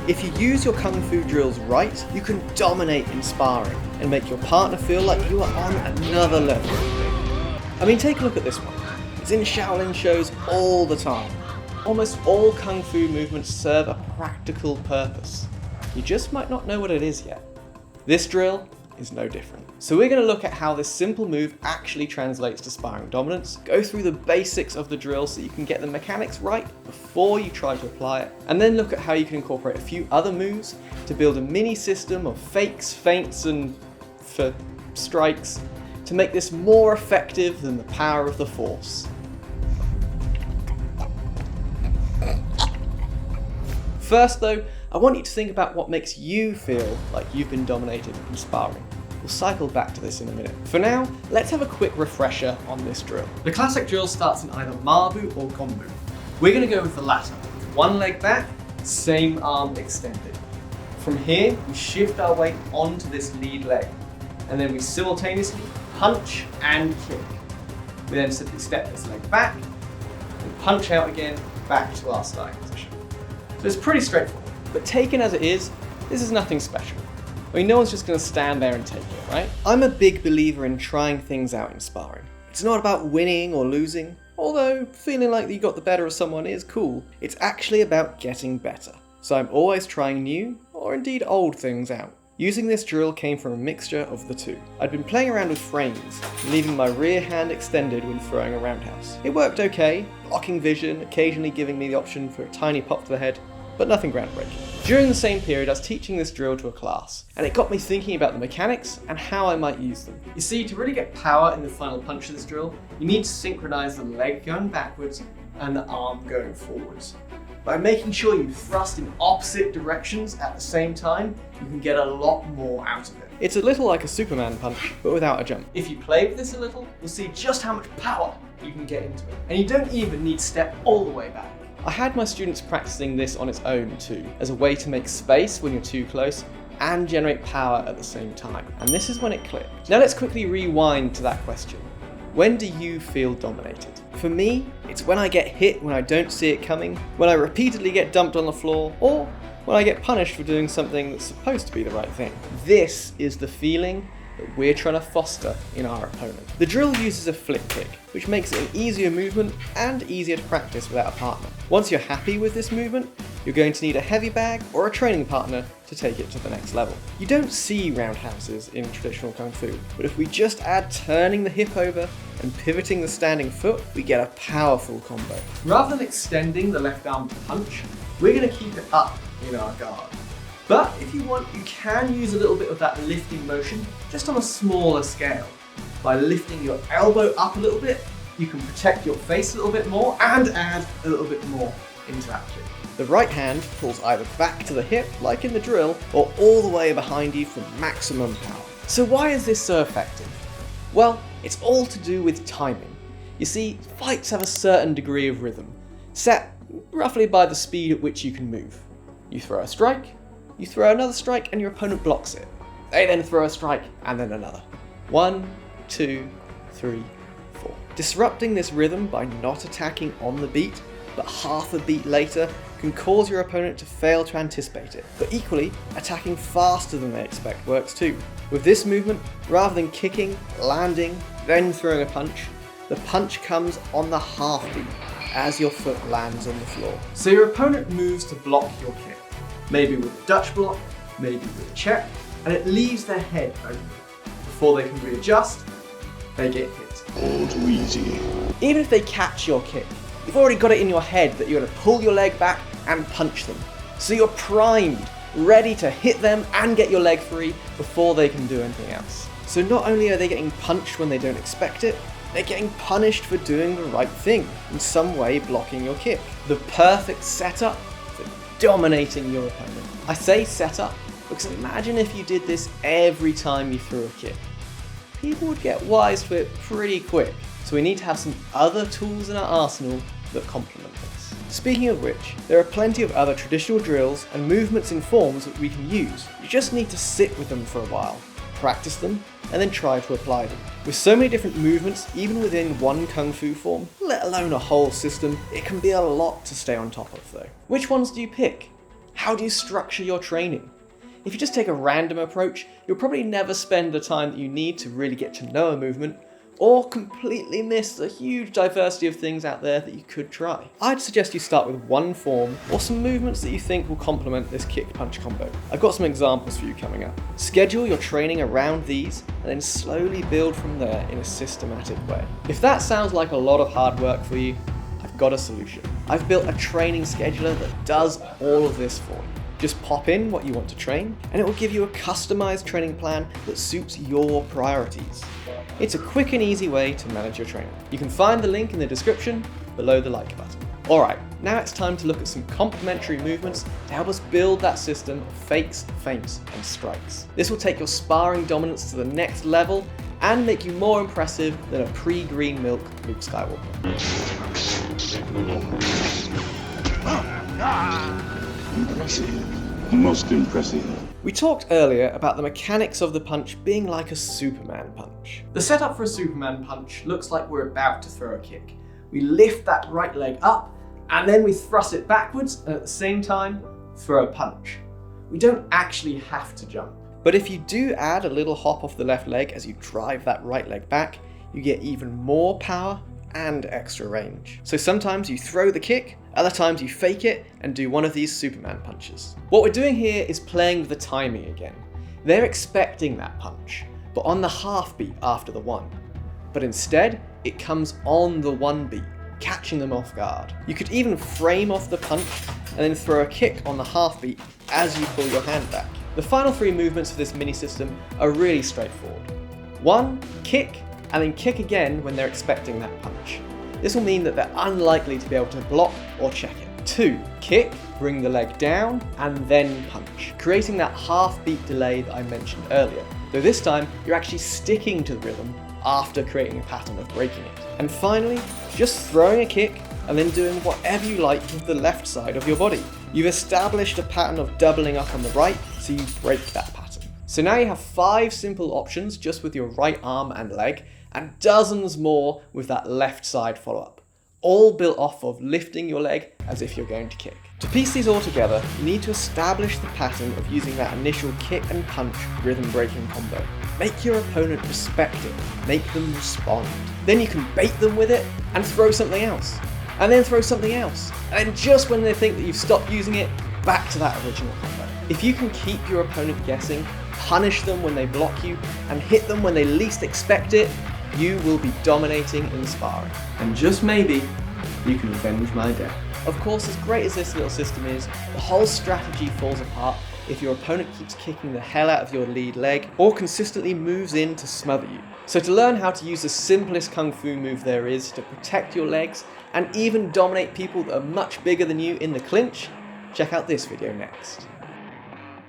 If you use your kung fu drills right, you can dominate in sparring and make your partner feel like you are on another level. I mean, take a look at this one. It's in Shaolin shows all the time. Almost all kung fu movements serve a practical purpose. You just might not know what it is yet. This drill is no different. So we're going to look at how this simple move actually translates to sparring dominance, go through the basics of the drill so you can get the mechanics right before you try to apply it, and then look at how you can incorporate a few other moves to build a mini system of fakes, feints, and strikes to make this more effective than the power of the force. First though, I want you to think about what makes you feel like you've been dominated in sparring. We'll cycle back to this in a minute. For now, let's have a quick refresher on this drill. The classic drill starts in either Mabu or Gombu. We're going to go with the latter. One leg back, same arm extended. From here, we shift our weight onto this lead leg, and then we simultaneously punch and kick. We then simply step this leg back, and punch out again, back to our starting position. So it's pretty straightforward. But taken as it is, this is nothing special. I mean, no one's just going to stand there and take it, right? I'm a big believer in trying things out in sparring. It's not about winning or losing, although feeling like you got the better of someone is cool. It's actually about getting better. So I'm always trying new, or indeed old things out. Using this drill came from a mixture of the two. I'd been playing around with frames, leaving my rear hand extended when throwing a roundhouse. It worked okay, blocking vision, occasionally giving me the option for a tiny pop to the head, but nothing groundbreaking. During the same period, I was teaching this drill to a class, and it got me thinking about the mechanics and how I might use them. You see, to really get power in the final punch of this drill, you need to synchronize the leg going backwards and the arm going forwards. By making sure you thrust in opposite directions at the same time, you can get a lot more out of it. It's a little like a Superman punch, but without a jump. If you play with this a little, you'll see just how much power you can get into it. And you don't even need to step all the way back. I had my students practicing this on its own too, as a way to make space when you're too close and generate power at the same time. And this is when it clicked. Now let's quickly rewind to that question. When do you feel dominated? For me, it's when I get hit when I don't see it coming, when I repeatedly get dumped on the floor, or when I get punished for doing something that's supposed to be the right thing. This is the feeling that we're trying to foster in our opponent. The drill uses a flip kick, which makes it an easier movement and easier to practice without a partner. Once you're happy with this movement, you're going to need a heavy bag or a training partner to take it to the next level. You don't see roundhouses in traditional Kung Fu, but if we just add turning the hip over and pivoting the standing foot, we get a powerful combo. Rather than extending the left arm to punch, we're going to keep it up in our guard. But if you want, you can use a little bit of that lifting motion, just on a smaller scale. By lifting your elbow up a little bit, you can protect your face a little bit more and add a little bit more into that kick. The right hand pulls either back to the hip, like in the drill, or all the way behind you for maximum power. So why is this so effective? Well, it's all to do with timing. You see, fights have a certain degree of rhythm, set roughly by the speed at which you can move. You throw a strike, you throw another strike and your opponent blocks it. They then throw a strike and then another. 1, 2, 3, 4. Disrupting this rhythm by not attacking on the beat, but half a beat later, can cause your opponent to fail to anticipate it. But equally, attacking faster than they expect works too. With this movement, rather than kicking, landing, then throwing a punch, the punch comes on the half beat as your foot lands on the floor. So your opponent moves to block your kick. Maybe with a Dutch block, maybe with a check, and it leaves their head open. Before they can readjust, they get hit. All too easy. Even if they catch your kick, you've already got it in your head that you're going to pull your leg back and punch them. So you're primed, ready to hit them and get your leg free before they can do anything else. So not only are they getting punched when they don't expect it, they're getting punished for doing the right thing, in some way blocking your kick. The perfect setup for dominating your opponent. I say setup because imagine if you did this every time you threw a kick. People would get wise to it pretty quick. So we need to have some other tools in our arsenal that complement this. Speaking of which, there are plenty of other traditional drills and movements in forms that we can use. You just need to sit with them for a while, practice them, and then try to apply them. With so many different movements, even within one Kung Fu form, let alone a whole system, it can be a lot to stay on top of though. Which ones do you pick? How do you structure your training? If you just take a random approach, you'll probably never spend the time that you need to really get to know a movement, or completely miss the huge diversity of things out there that you could try. I'd suggest you start with one form or some movements that you think will complement this kick-punch combo. I've got some examples for you coming up. Schedule your training around these and then slowly build from there in a systematic way. If that sounds like a lot of hard work for you, I've got a solution. I've built a training scheduler that does all of this for you. Just pop in what you want to train, and it will give you a customized training plan that suits your priorities. It's a quick and easy way to manage your training. You can find the link in the description below the like button. Alright, now it's time to look at some complementary movements to help us build that system of fakes, feints, and strikes. This will take your sparring dominance to the next level and make you more impressive than a pre-green milk Luke Skywalker. Impressive. Most impressive. We talked earlier about the mechanics of the punch being like a Superman punch. The setup for a Superman punch looks like we're about to throw a kick. We lift that right leg up, and then we thrust it backwards, and at the same time, throw a punch. We don't actually have to jump. But if you do add a little hop off the left leg as you drive that right leg back, you get even more power and extra range. So sometimes you throw the kick, other times you fake it and do one of these Superman punches. What we're doing here is playing with the timing again. They're expecting that punch, but on the half beat after the one. But instead, it comes on the one beat, catching them off guard. You could even frame off the punch and then throw a kick on the half beat as you pull your hand back. The final three movements of this mini system are really straightforward. 1, kick, and then kick again when they're expecting that punch. This will mean that they're unlikely to be able to block or check it. 2, kick, bring the leg down, and then punch, creating that half-beat delay that I mentioned earlier, though this time you're actually sticking to the rhythm after creating a pattern of breaking it. And finally, just throwing a kick and then doing whatever you like with the left side of your body. You've established a pattern of doubling up on the right, so you break that pattern. So now you have 5 simple options just with your right arm and leg, and dozens more with that left side follow-up, all built off of lifting your leg as if you're going to kick. To piece these all together, you need to establish the pattern of using that initial kick and punch rhythm breaking combo. Make your opponent respect it, make them respond. Then you can bait them with it and throw something else, and then throw something else. And then just when they think that you've stopped using it, back to that original combo. If you can keep your opponent guessing, punish them when they block you, and hit them when they least expect it, you will be dominating in sparring. And just maybe, you can avenge my death. Of course, as great as this little system is, the whole strategy falls apart if your opponent keeps kicking the hell out of your lead leg or consistently moves in to smother you. So to learn how to use the simplest kung fu move there is to protect your legs and even dominate people that are much bigger than you in the clinch, check out this video next.